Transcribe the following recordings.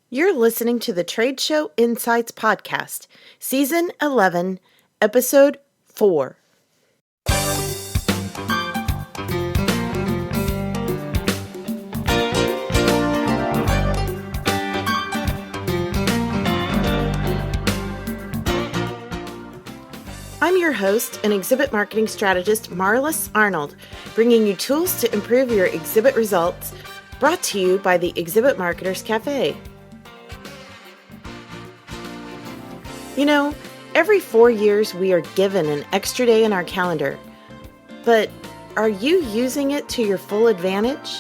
You're listening to the Trade Show Insights Podcast, Season 11, Episode 4. I'm your host and exhibit marketing strategist, Marlis Arnold, bringing you tools to improve your exhibit results, brought to you by the Exhibit Marketers Cafe. You know, every 4 years we are given an extra day in our calendar, but are you using it to your full advantage?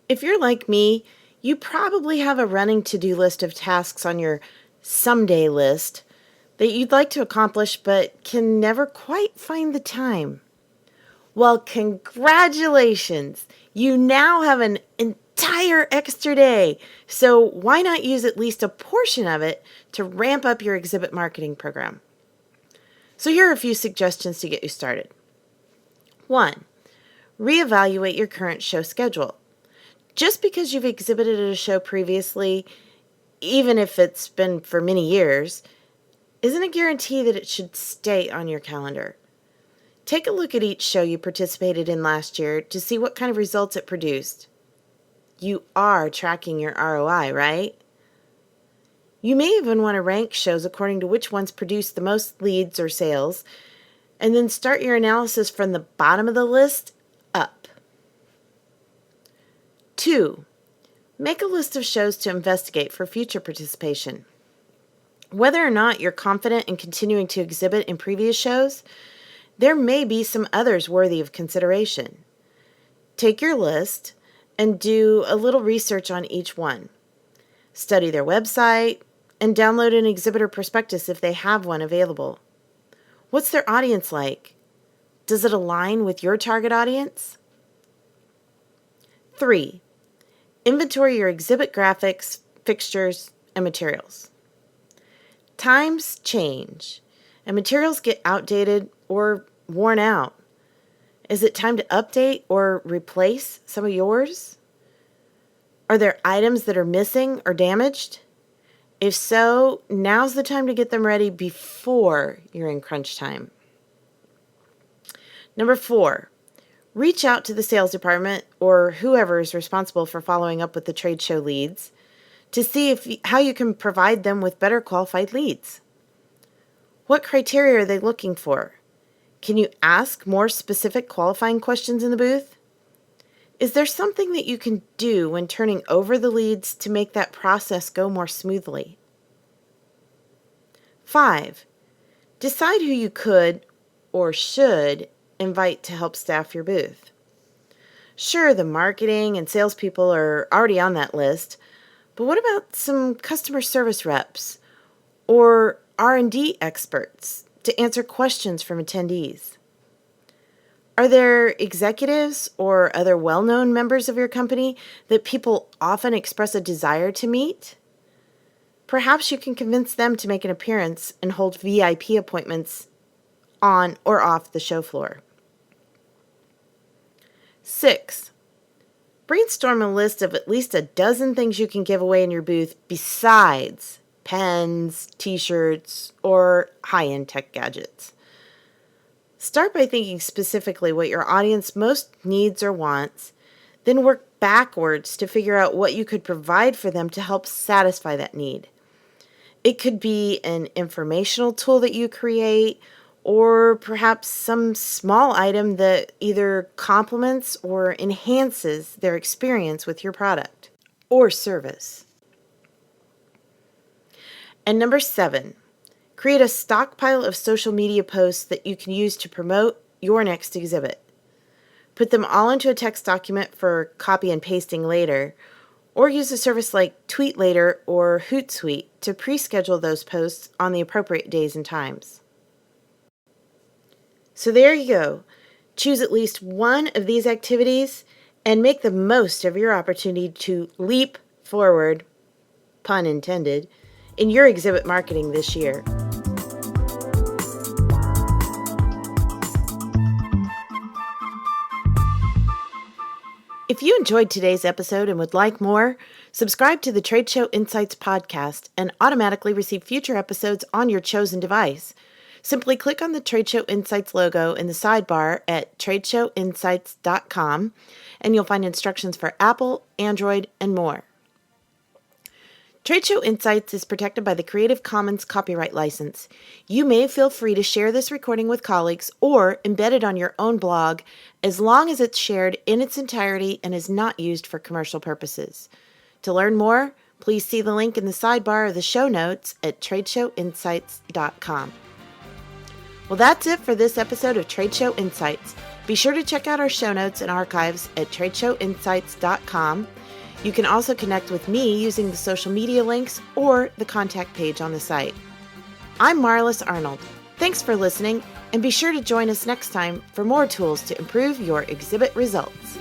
If you're like me, you probably have a running to-do list of tasks on your someday list that you'd like to accomplish but can never quite find the time. Well, congratulations! You now have an entire extra day, so why not use at least a portion of it to ramp up your exhibit marketing program? So here are a few suggestions to get you started. 1. Reevaluate your current show schedule. Just because you've exhibited at a show previously, even if it's been for many years, isn't a guarantee that it should stay on your calendar. Take a look at each show you participated in last year to see what kind of results it produced. You are tracking your ROI, right? You may even want to rank shows according to which ones produce the most leads or sales, and then start your analysis from the bottom of the list up. 2. Make a list of shows to investigate for future participation. Whether or not you're confident in continuing to exhibit in previous shows, there may be some others worthy of consideration. Take your list and do a little research on each one. Study their website and download an exhibitor prospectus if they have one available. What's their audience like? Does it align with your target audience? 3. Inventory your exhibit graphics, fixtures, and materials. Times change, and materials get outdated or worn out. Is it time to update or replace some of yours? Are there items that are missing or damaged? If so, now's the time to get them ready before you're in crunch time. 4. Reach out to the sales department or whoever is responsible for following up with the trade show leads to see how you can provide them with better qualified leads. What criteria are they looking for? Can you ask more specific qualifying questions in the booth? Is there something that you can do when turning over the leads to make that process go more smoothly? 5. Decide who you could or should invite to help staff your booth. Sure, the marketing and salespeople are already on that list, but what about some customer service reps or R&D experts to answer questions from attendees? Are there executives or other well-known members of your company that people often express a desire to meet? Perhaps you can convince them to make an appearance and hold VIP appointments on or off the show floor. 6. Brainstorm a list of at least a dozen things you can give away in your booth besides pens, t-shirts, or high-end tech gadgets. Start by thinking specifically what your audience most needs or wants, then work backwards to figure out what you could provide for them to help satisfy that need. It could be an informational tool that you create, or perhaps some small item that either complements or enhances their experience with your product or service. And 7, create a stockpile of social media posts that you can use to promote your next exhibit. Put them all into a text document for copy and pasting later, or use a service like TweetLater or Hootsuite to pre-schedule those posts on the appropriate days and times. So there you go. Choose at least one of these activities and make the most of your opportunity to leap forward, pun intended, in your exhibit marketing this year. If you enjoyed today's episode and would like more, subscribe to the Trade Show Insights podcast and automatically receive future episodes on your chosen device. Simply click on the Trade Show Insights logo in the sidebar at tradeshowinsights.com, and you'll find instructions for Apple, Android, and more. Trade Show Insights is protected by the Creative Commons copyright license. You may feel free to share this recording with colleagues or embed it on your own blog as long as it's shared in its entirety and is not used for commercial purposes. To learn more, please see the link in the sidebar of the show notes at tradeshowinsights.com. Well, that's it for this episode of Trade Show Insights. Be sure to check out our show notes and archives at tradeshowinsights.com. You can also connect with me using the social media links or the contact page on the site. I'm Marlis Arnold. Thanks for listening, and be sure to join us next time for more tools to improve your exhibit results.